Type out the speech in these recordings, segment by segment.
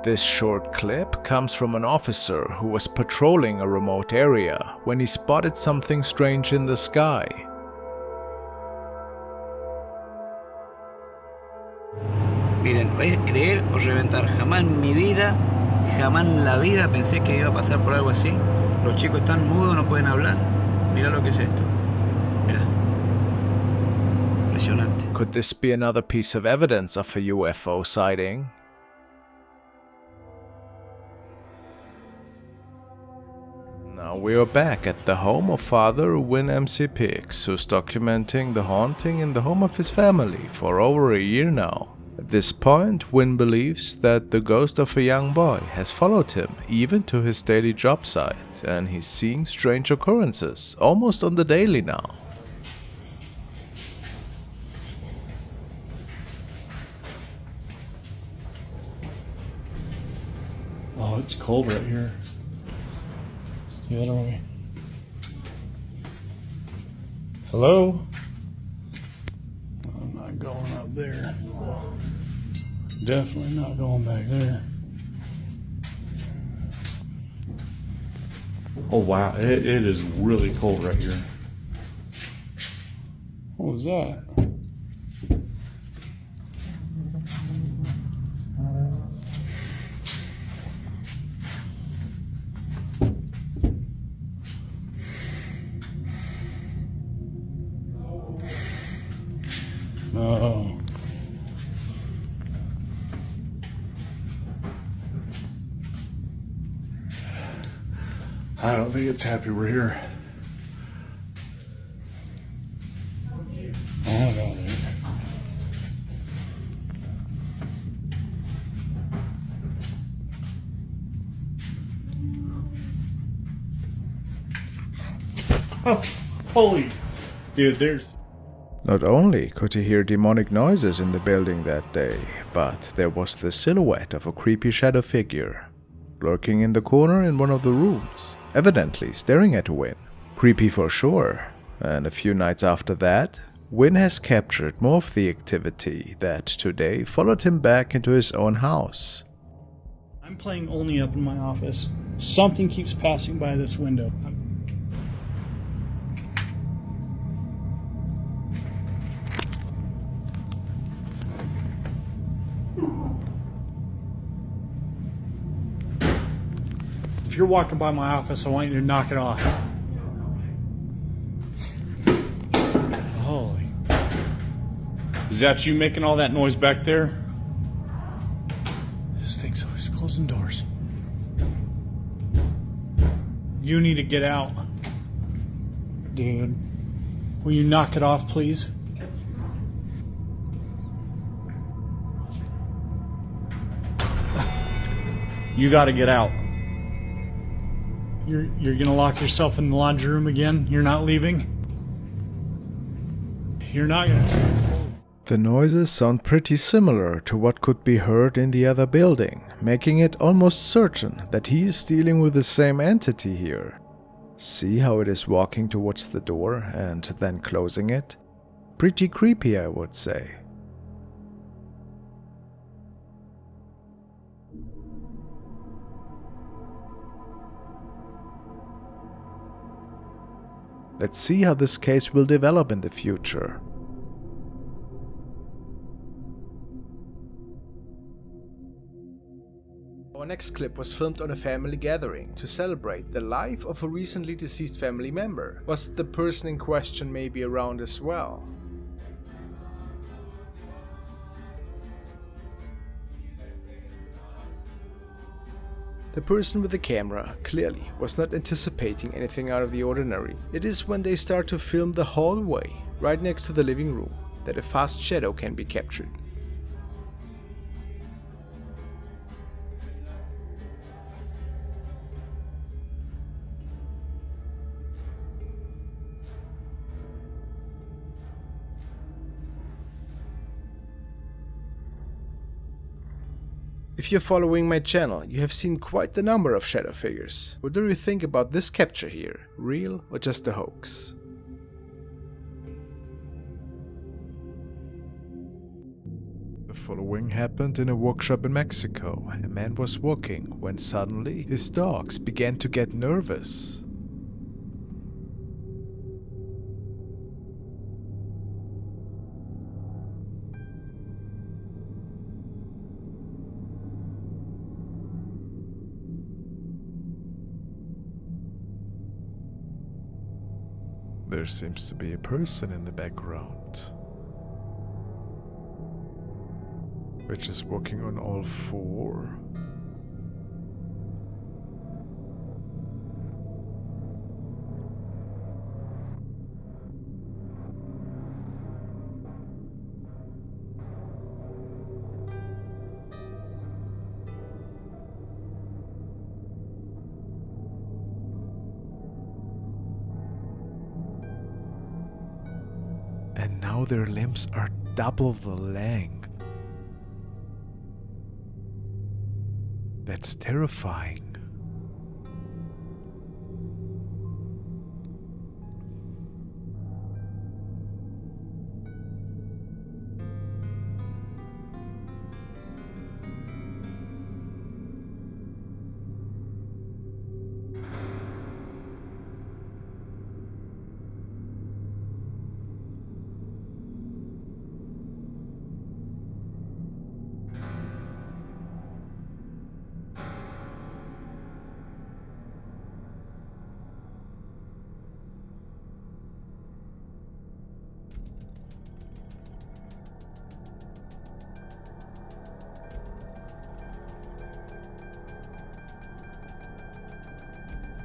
This short clip comes from an officer who was patrolling a remote area when he spotted something strange in the sky. Miren, es creer o reventar. Jamás en mi vida, jamás en la vida pensé que iba a pasar por algo así. Los chicos están mudos, no pueden hablar. Mira lo que es esto. Mira. Impresionante. Could this be another piece of evidence of a UFO sighting? Now we are back at the home of Father Win MC Pix, who's documenting the haunting in the home of his family for over a year now. At this point, Win believes that the ghost of a young boy has followed him even to his daily job site, and he's seeing strange occurrences almost on the daily now. Oh, it's cold right here. It's the other way. Hello? I'm not going up there. Definitely not going back there. Oh wow, it is really cold right here. What was that? Oh. I don't think it's happy we're here. Oh, no, dude. Oh, holy. Dude, there's... Not only could he hear demonic noises in the building that day, but there was the silhouette of a creepy shadow figure lurking in the corner in one of the rooms, evidently staring at Win. Creepy for sure. And a few nights after that, Win has captured more of the activity that today followed him back into his own house. I'm playing only up in my office. Something keeps passing by this window. If you're walking by my office, I want you to knock it off. Holy. Is that you making all that noise back there? This thing's always closing doors. You need to get out. Dude. Will you knock it off, please? You gotta get out. You're gonna lock yourself in the laundry room again? You're not leaving? You're not gonna... The noises sound pretty similar to what could be heard in the other building, making it almost certain that he is dealing with the same entity here. See how it is walking towards the door and then closing it? Pretty creepy, I would say. Let's see how this case will develop in the future. Our next clip was filmed on a family gathering to celebrate the life of a recently deceased family member. Was the person in question maybe around as well? The person with the camera clearly was not anticipating anything out of the ordinary. It is when they start to film the hallway right next to the living room that a fast shadow can be captured. If you're following my channel, you have seen quite the number of shadow figures. What do you think about this capture here? Real or just a hoax? The following happened in a workshop in Mexico. A man was walking when suddenly his dogs began to get nervous. There seems to be a person in the background, which is walking on all four. And now their limbs are double the length. That's terrifying.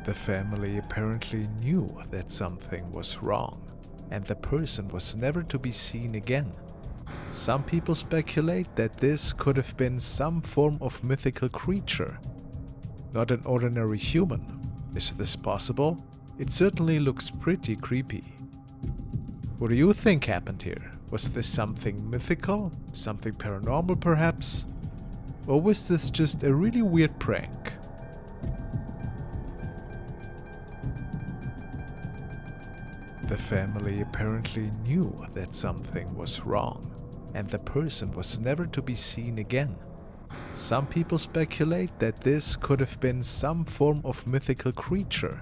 The family apparently knew that something was wrong, and the person was never to be seen again. Some people speculate that this could have been some form of mythical creature, not an ordinary human. Is this possible? It certainly looks pretty creepy. What do you think happened here? Was this something mythical? Something paranormal perhaps? Or was this just a really weird prank? The family apparently knew that something was wrong, and the person was never to be seen again. Some people speculate that this could have been some form of mythical creature,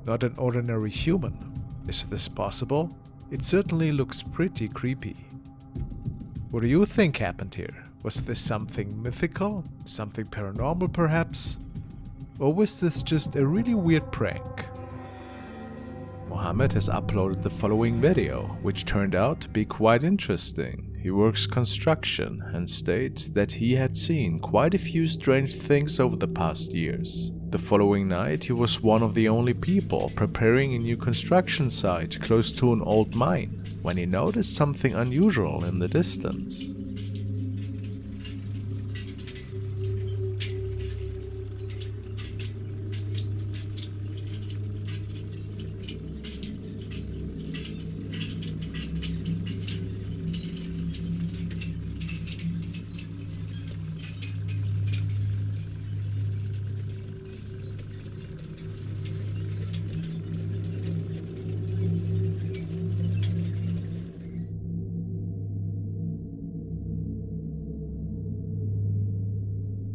not an ordinary human. Is this possible? It certainly looks pretty creepy. What do you think happened here? Was this something mythical? Something paranormal perhaps? Or was this just a really weird prank? Mohammed has uploaded the following video, which turned out to be quite interesting. He works construction and states that he had seen quite a few strange things over the past years. The following night, he was one of the only people preparing a new construction site close to an old mine when he noticed something unusual in the distance.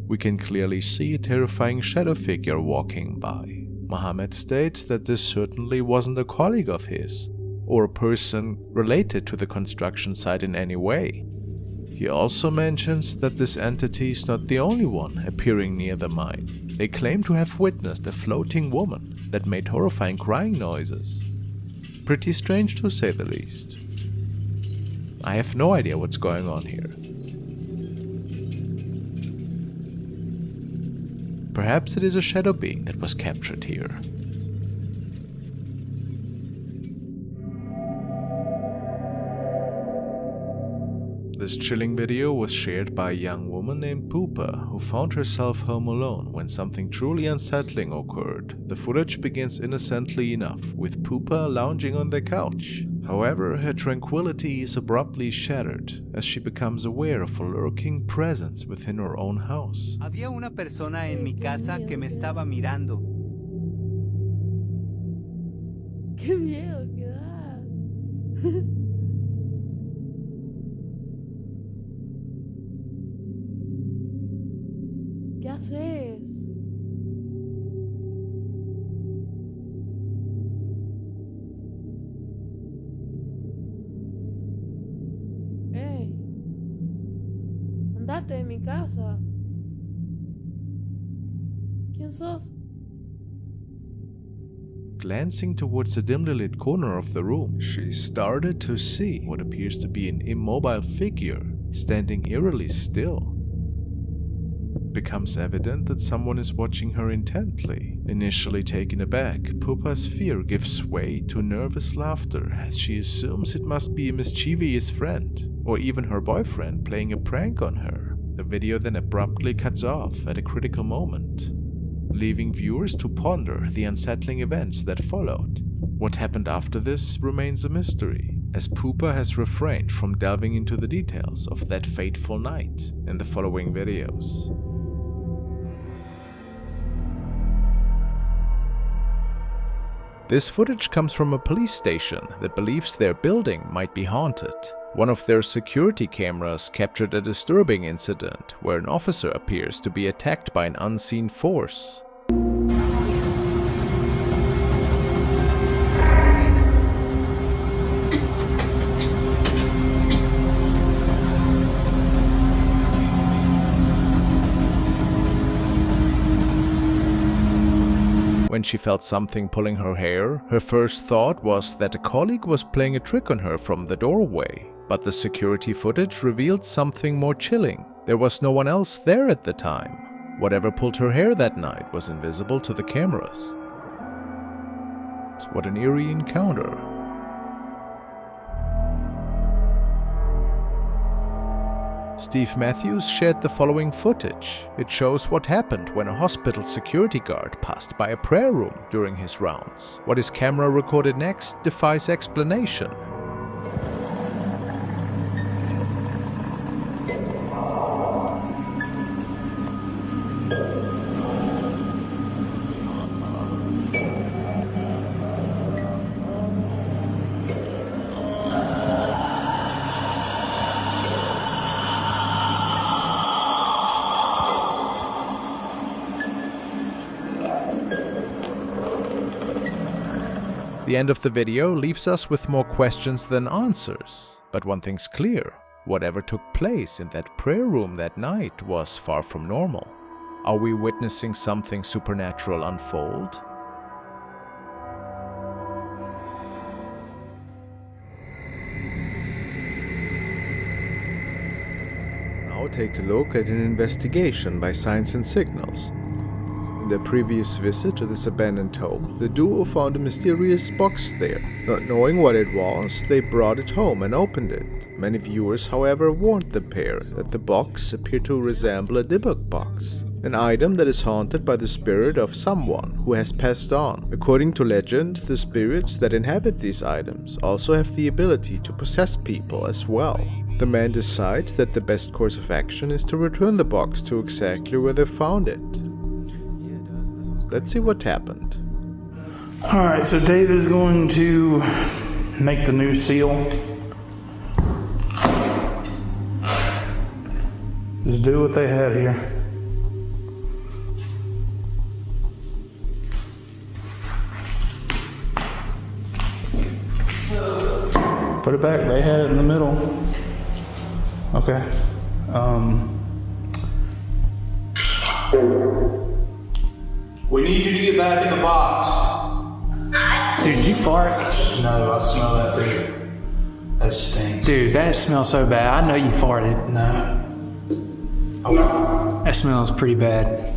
We can clearly see a terrifying shadow figure walking by. Mohammed states that this certainly wasn't a colleague of his, or a person related to the construction site in any way. He also mentions that this entity is not the only one appearing near the mine. They claim to have witnessed a floating woman that made horrifying crying noises. Pretty strange to say the least. I have no idea what's going on here. Perhaps it is a shadow being that was captured here. This chilling video was shared by a young woman named Poopa, who found herself home alone when something truly unsettling occurred. The footage begins innocently enough, with Poopa lounging on the couch. However, her tranquility is abruptly shattered as she becomes aware of a lurking presence within her own house. Había una persona en mi casa que me estaba mirando. ¡Qué miedo que das! 」 . 。 . 。 . 。 . 。 . 。 . 。 . 。 . 。 . 。 . 。 . 。 . 。 . 。 . 。 . 。 . 。 . 。 . 。 . 。 . 。 . 。 . 。 . 。 . 。 . 。 . 。 . 。 . 。 . ¿Qué haces? ¡Ey! Andate de mi casa. ¿Quién sos? Glancing towards the dimly lit corner of the room, she started to see what appears to be an immobile figure standing eerily still. It becomes evident that someone is watching her intently. Initially taken aback, Pupa's fear gives way to nervous laughter as she assumes it must be a mischievous friend, or even her boyfriend playing a prank on her. The video then abruptly cuts off at a critical moment, leaving viewers to ponder the unsettling events that followed. What happened after this remains a mystery, as Pupa has refrained from delving into the details of that fateful night in the following videos. This footage comes from a police station that believes their building might be haunted. One of their security cameras captured a disturbing incident where an officer appears to be attacked by an unseen force. When she felt something pulling her hair, her first thought was that a colleague was playing a trick on her from the doorway. But the security footage revealed something more chilling. There was no one else there at the time. Whatever pulled her hair that night was invisible to the cameras. What an eerie encounter. Steve Matthews shared the following footage. It shows what happened when a hospital security guard passed by a prayer room during his rounds. What his camera recorded next defies explanation. The end of the video leaves us with more questions than answers. But one thing's clear, whatever took place in that prayer room that night was far from normal. Are we witnessing something supernatural unfold? Now take a look at an investigation by Signs and Signals. In their previous visit to this abandoned home, the duo found a mysterious box there. Not knowing what it was, they brought it home and opened it. Many viewers, however, warned the pair that the box appeared to resemble a debug box, an item that is haunted by the spirit of someone who has passed on. According to legend, the spirits that inhabit these items also have the ability to possess people as well. The man decides that the best course of action is to return the box to exactly where they found it. Let's see what happened. Alright, so David is going to make the new seal. Just do what they had here. Put it back, they had it in the middle. Okay. We need you to get back in the box. Dude, did you fart? No, I smell that too. That stinks. Dude, that smells so bad. I know you farted. No. That smells pretty bad.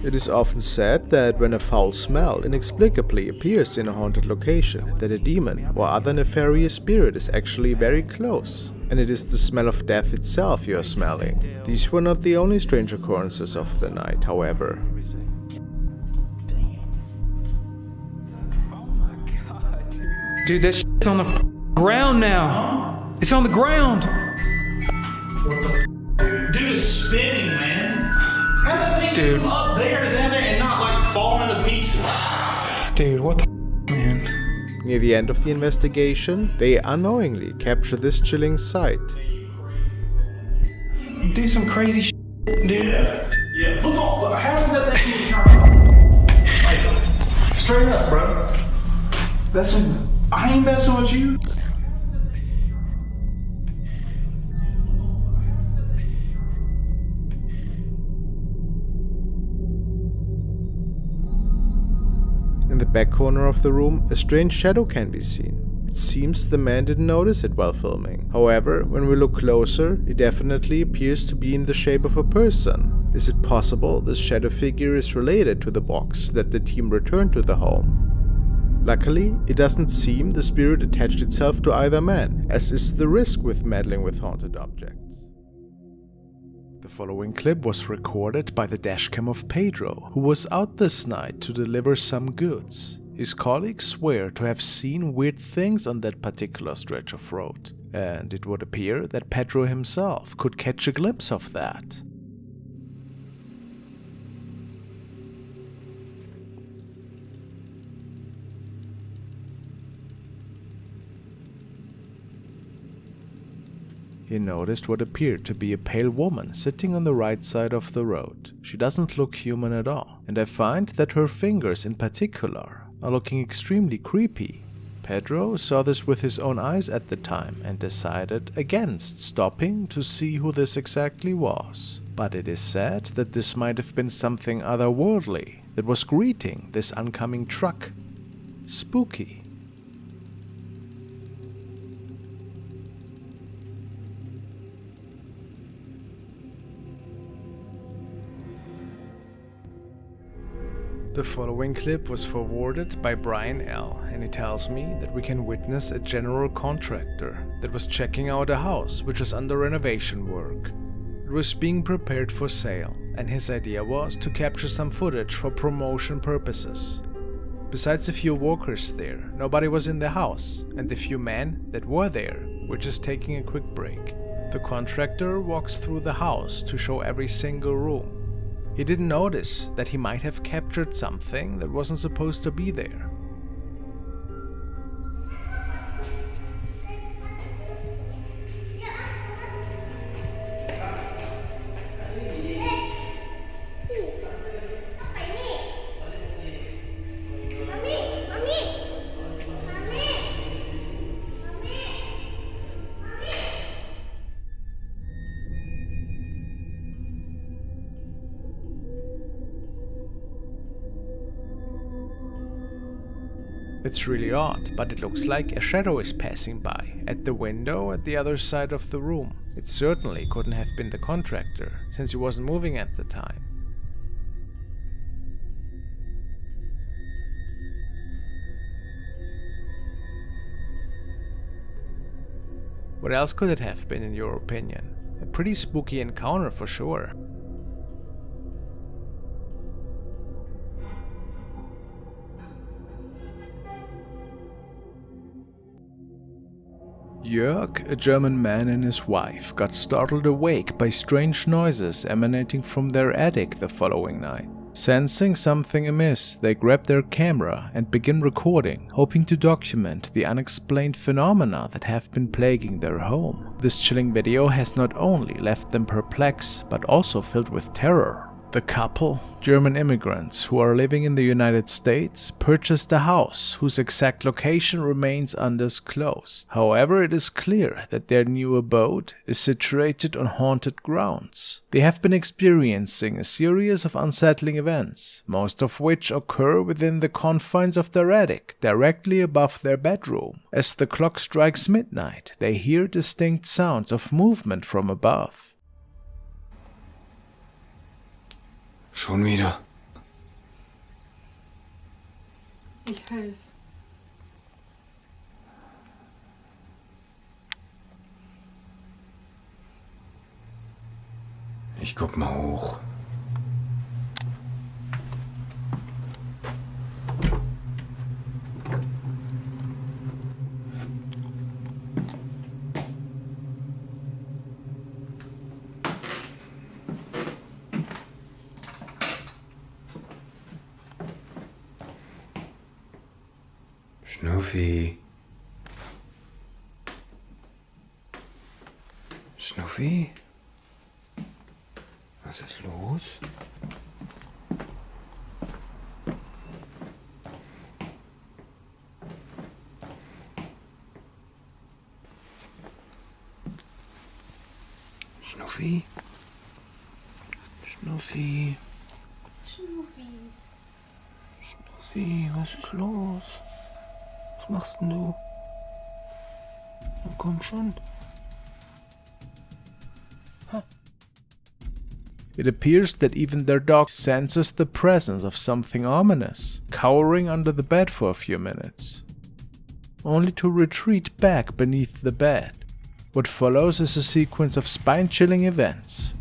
It is often said that when a foul smell inexplicably appears in a haunted location, that a demon or other nefarious spirit is actually very close. And it is the smell of death itself you are smelling. These were not the only strange occurrences of the night, however. Dude, that shit's on the ground now. It's on the ground. What the dude is spinning, man. How did that thing go up there to down there and not like fall into pieces? Dude, what the man? Near the end of the investigation, they unknowingly capture this chilling sight. do some crazy shit, dude. Yeah. Look, how does that thing even turn on? Like, straight up, bro. I ain't messing with you. In the back corner of the room, a strange shadow can be seen. It seems the man didn't notice it while filming. However, when we look closer, it definitely appears to be in the shape of a person. Is it possible this shadow figure is related to the box that the team returned to the home? Luckily, it doesn't seem the spirit attached itself to either man, as is the risk with meddling with haunted objects. The following clip was recorded by the dashcam of Pedro, who was out this night to deliver some goods. His colleagues swear to have seen weird things on that particular stretch of road, and it would appear that Pedro himself could catch a glimpse of that. He noticed what appeared to be a pale woman sitting on the right side of the road. She doesn't look human at all, and I find that her fingers in particular are looking extremely creepy. Pedro saw this with his own eyes at the time and decided against stopping to see who this exactly was. But it is said that this might have been something otherworldly that was greeting this oncoming truck. Spooky. The following clip was forwarded by Brian L., and he tells me that we can witness a general contractor that was checking out a house which was under renovation work. It was being prepared for sale, and his idea was to capture some footage for promotion purposes. Besides a few workers there, nobody was in the house, and the few men that were there were just taking a quick break. The contractor walks through the house to show every single room. He didn't notice that he might have captured something that wasn't supposed to be there. It's really odd, but it looks like a shadow is passing by at the window at the other side of the room. It certainly couldn't have been the contractor, since he wasn't moving at the time. What else could it have been in your opinion? A pretty spooky encounter for sure. Jörg, a German man, and his wife got startled awake by strange noises emanating from their attic the following night. Sensing something amiss, they grabbed their camera and began recording, hoping to document the unexplained phenomena that have been plaguing their home. This chilling video has not only left them perplexed, but also filled with terror. The couple, German immigrants who are living in the United States, purchased a house whose exact location remains undisclosed. However, it is clear that their new abode is situated on haunted grounds. They have been experiencing a series of unsettling events, most of which occur within the confines of their attic, directly above their bedroom. As the clock strikes midnight, they hear distinct sounds of movement from above. Schon wieder. Ich hör's. Ich guck mal hoch. Schnuffi. Schnuffi? Was ist los? Schnuffi? Schnuffi? Schnuffi, was ist los? Was machst denn du? Na komm schon. It appears that even their dog senses the presence of something ominous, cowering under the bed for a few minutes, only to retreat back beneath the bed. What follows is a sequence of spine-chilling events.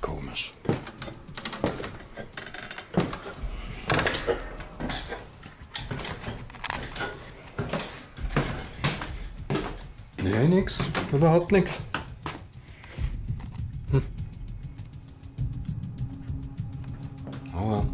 Komisch. Nee, nix. Überhaupt nix. Aber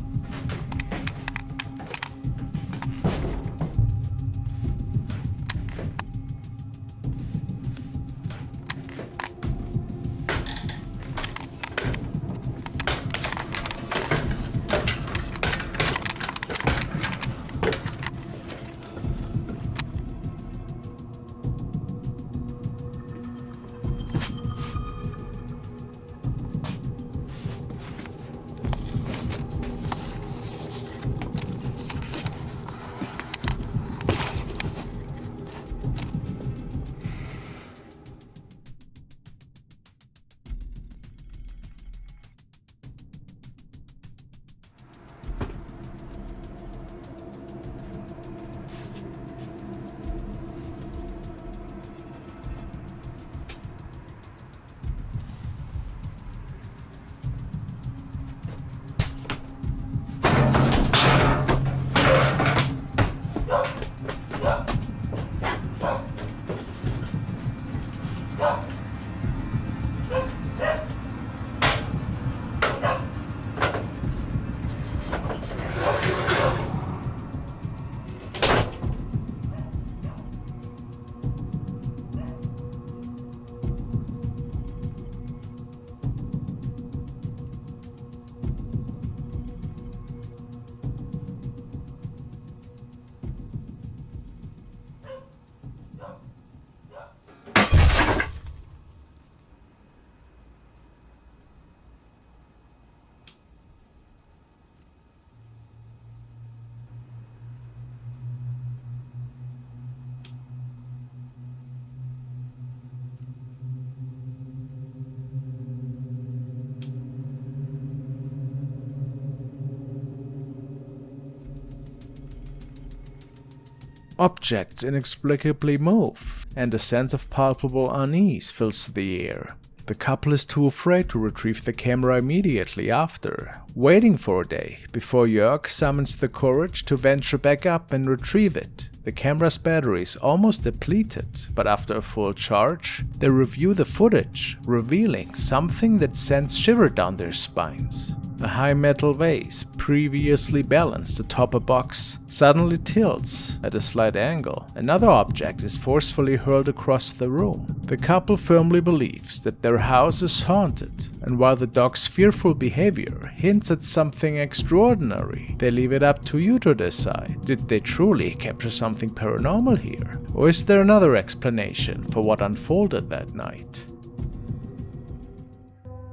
Objects inexplicably move, and a sense of palpable unease fills the air. The couple is too afraid to retrieve the camera immediately after, waiting for a day before Jörg summons the courage to venture back up and retrieve it. The camera's battery is almost depleted, but after a full charge, they review the footage, revealing something that sends shivers down their spines. A high metal vase, previously balanced atop a box, suddenly tilts at a slight angle. Another object is forcefully hurled across the room. The couple firmly believes that their house is haunted, and while the dog's fearful behavior hints at something extraordinary, they leave it up to you to decide. Did they truly capture something paranormal here? Or is there another explanation for what unfolded that night?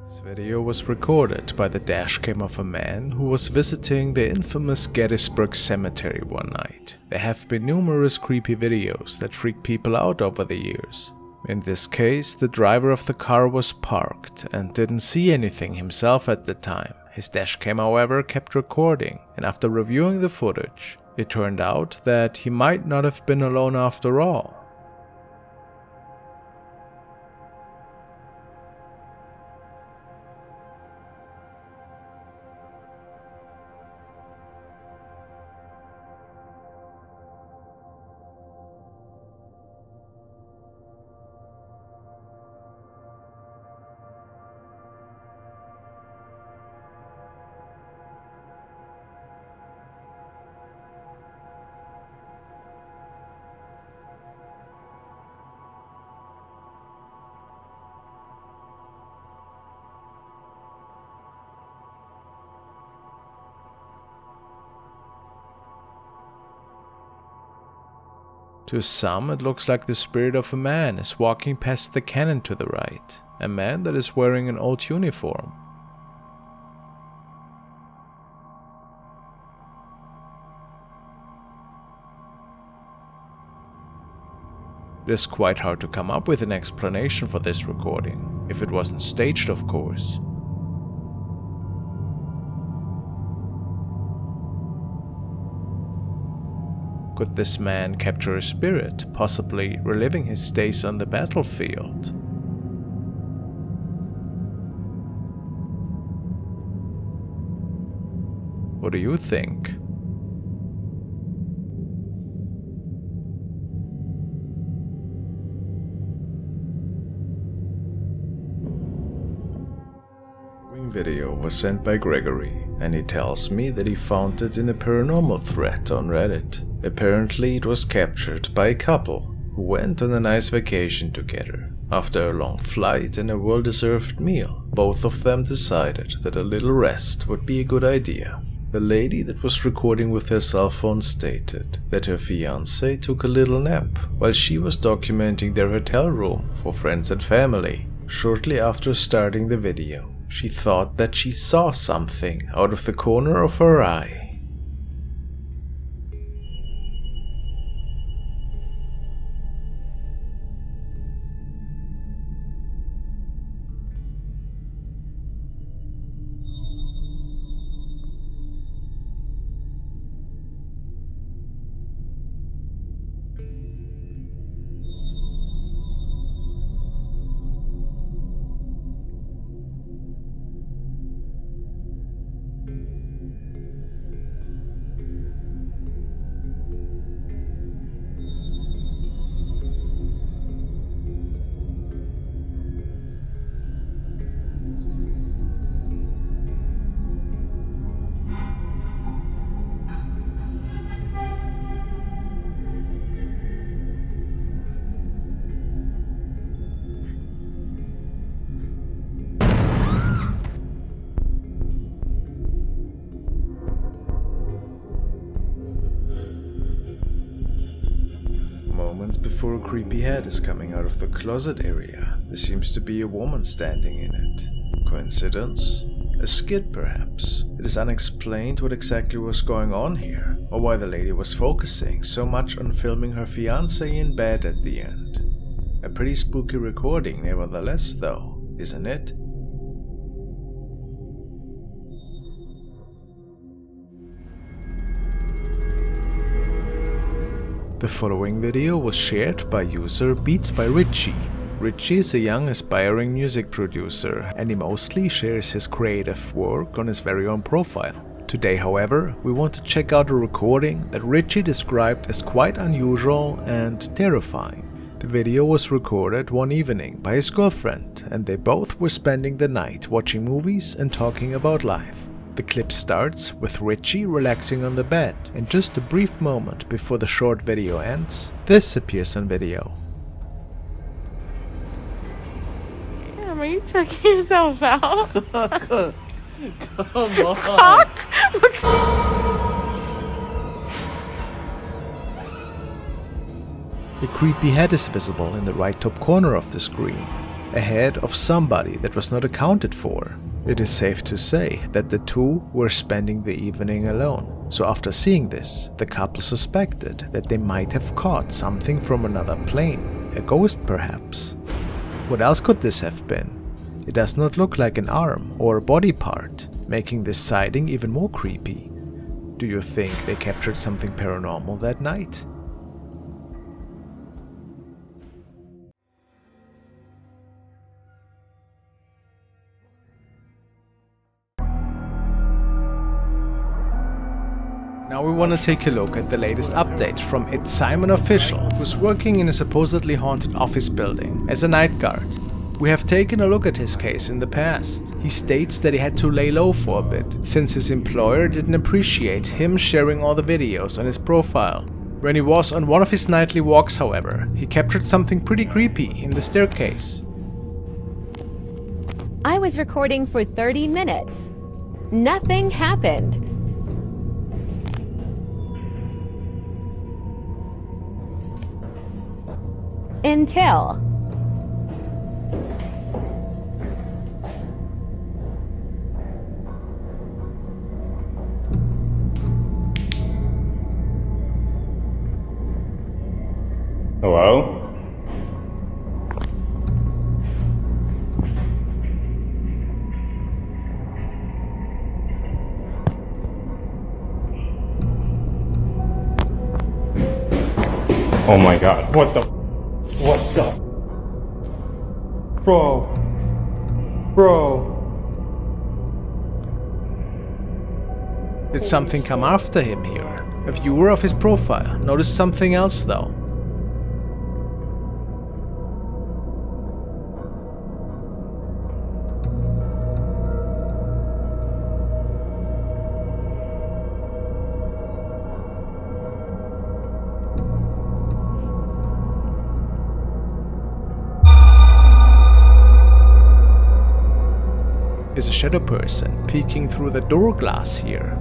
This video was recorded by the dashcam of a man who was visiting the infamous Gettysburg Cemetery one night. There have been numerous creepy videos that freak people out over the years. In this case, the driver of the car was parked and didn't see anything himself at the time. His dashcam, however, kept recording, and after reviewing the footage, it turned out that he might not have been alone after all. To some, it looks like the spirit of a man is walking past the cannon to the right, a man that is wearing an old uniform. It is quite hard to come up with an explanation for this recording, if it wasn't staged, of course. Could this man capture a spirit, possibly reliving his days on the battlefield? What do you think? Video was sent by Gregory, and he tells me that he found it in a paranormal thread on Reddit. Apparently it was captured by a couple who went on a nice vacation together. After a long flight and a well-deserved meal, both of them decided that a little rest would be a good idea. The lady that was recording with her cell phone stated that her fiancé took a little nap while she was documenting their hotel room for friends and family. Shortly after starting the video, she thought that she saw something out of the corner of her eye. Before a creepy head is coming out of the closet area, there seems to be a woman standing in it. Coincidence? A skid, perhaps? It is unexplained what exactly was going on here, or why the lady was focusing so much on filming her fiancé in bed at the end. A pretty spooky recording nevertheless, though, isn't it? The following video was shared by user Beats by Richie. Richie is a young aspiring music producer and he mostly shares his creative work on his very own profile. Today, however, we want to check out a recording that Richie described as quite unusual and terrifying. The video was recorded one evening by his girlfriend and they both were spending the night watching movies and talking about life. The clip starts with Richie relaxing on the bed, and just a brief moment before the short video ends, this appears on video. Damn, are you checking yourself out? Come on. Cock? A creepy head is visible in the right top corner of the screen, a head of somebody that was not accounted for. It is safe to say that the two were spending the evening alone, so after seeing this, the couple suspected that they might have caught something from another plane, a ghost perhaps. What else could this have been? It does not look like an arm or a body part, making this sighting even more creepy. Do you think they captured something paranormal that night? Now we want to take a look at the latest update from It's Simon Official, who's working in a supposedly haunted office building as a night guard. We have taken a look at his case in the past. He states that he had to lay low for a bit, since his employer didn't appreciate him sharing all the videos on his profile. When he was on one of his nightly walks, however, he captured something pretty creepy in the staircase. I was recording for 30 minutes. Nothing happened. Until Hello? Oh my god, what the? Bro. Did something come after him here? A viewer of his profile noticed something else though. Is a shadow person peeking through the door glass here.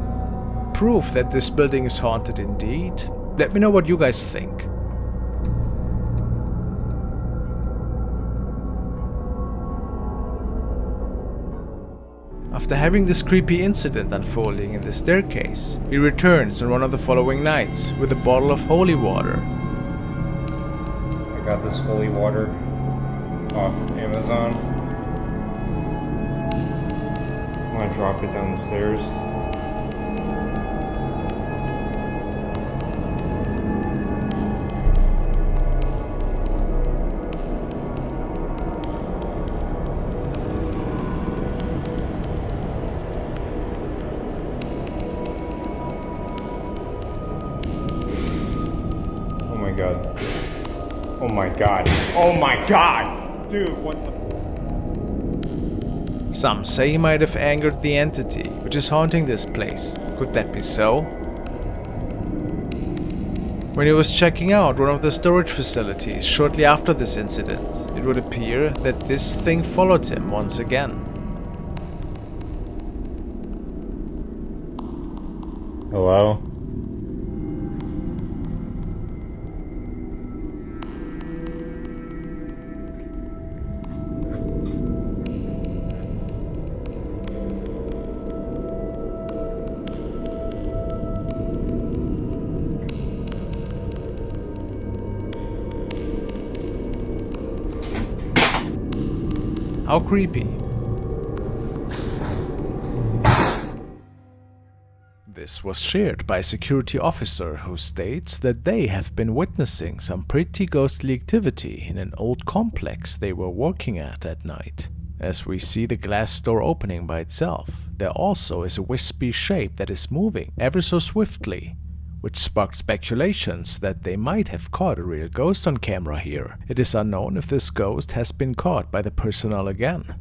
Proof that this building is haunted indeed. Let me know what you guys think. After having this creepy incident unfolding in the staircase, he returns on one of the following nights with a bottle of holy water. I got this holy water off Amazon. I'm gonna drop it down the stairs. Oh my god. Oh my god. Oh my god! Dude, what the? Some say he might have angered the entity which is haunting this place. Could that be so? When he was checking out one of the storage facilities shortly after this incident, it would appear that this thing followed him once again. Hello? How creepy. This was shared by a security officer who states that they have been witnessing some pretty ghostly activity in an old complex they were working at night. As we see the glass door opening by itself, there also is a wispy shape that is moving ever so swiftly, which sparked speculations that they might have caught a real ghost on camera here. It is unknown if this ghost has been caught by the personnel again.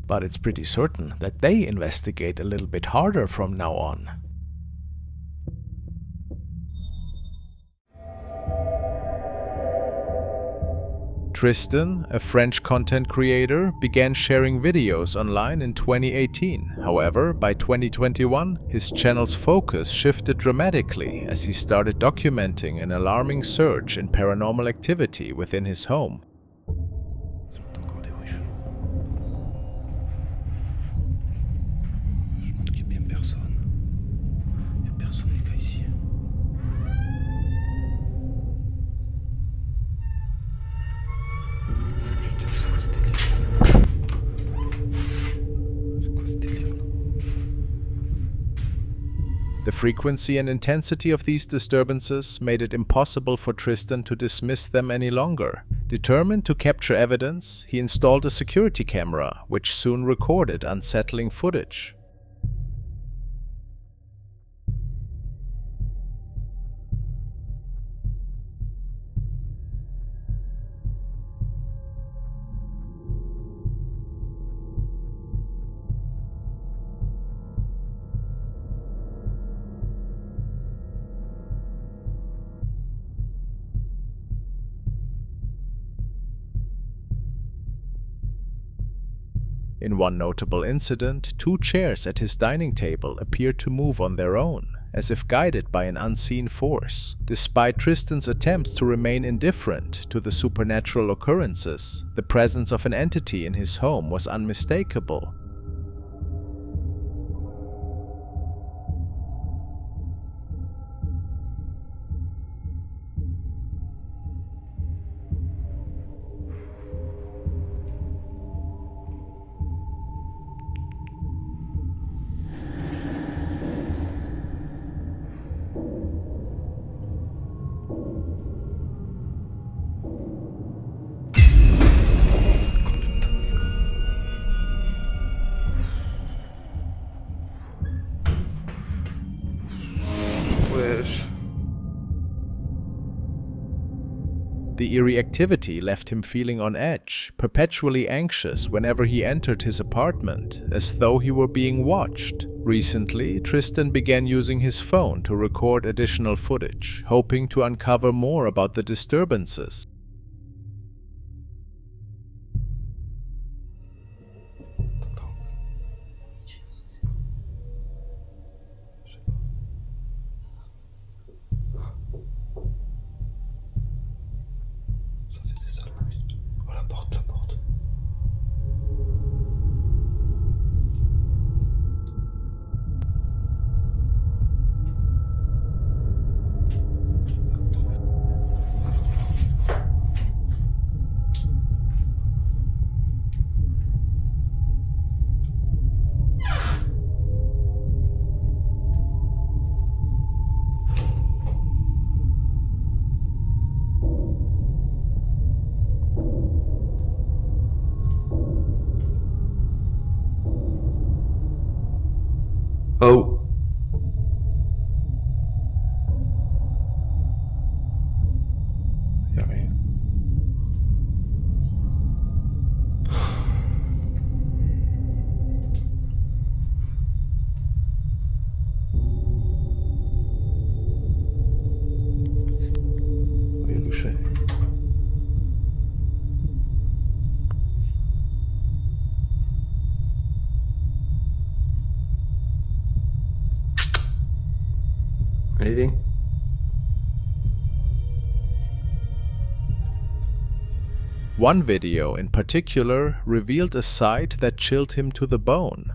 But it's pretty certain that they investigate a little bit harder from now on. Tristan, a French content creator, began sharing videos online in 2018. However, by 2021, his channel's focus shifted dramatically as he started documenting an alarming surge in paranormal activity within his home. The frequency and intensity of these disturbances made it impossible for Tristan to dismiss them any longer. Determined to capture evidence, he installed a security camera, which soon recorded unsettling footage. In one notable incident, 2 chairs at his dining table appeared to move on their own, as if guided by an unseen force. Despite Tristan's attempts to remain indifferent to the supernatural occurrences, the presence of an entity in his home was unmistakable. The eerie activity left him feeling on edge, perpetually anxious whenever he entered his apartment, as though he were being watched. Recently, Tristan began using his phone to record additional footage, hoping to uncover more about the disturbances. Oh. Y'a rien. Il y a le chat. Anything? One video in particular revealed a sight that chilled him to the bone.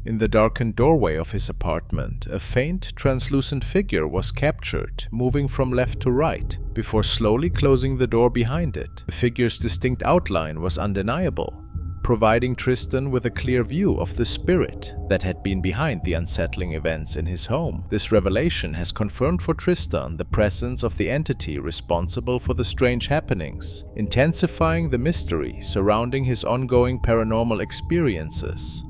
In the darkened doorway of his apartment, a faint, translucent figure was captured, moving from left to right, before slowly closing the door behind it. The figure's distinct outline was undeniable, providing Tristan with a clear view of the spirit that had been behind the unsettling events in his home. This revelation has confirmed for Tristan the presence of the entity responsible for the strange happenings, intensifying the mystery surrounding his ongoing paranormal experiences.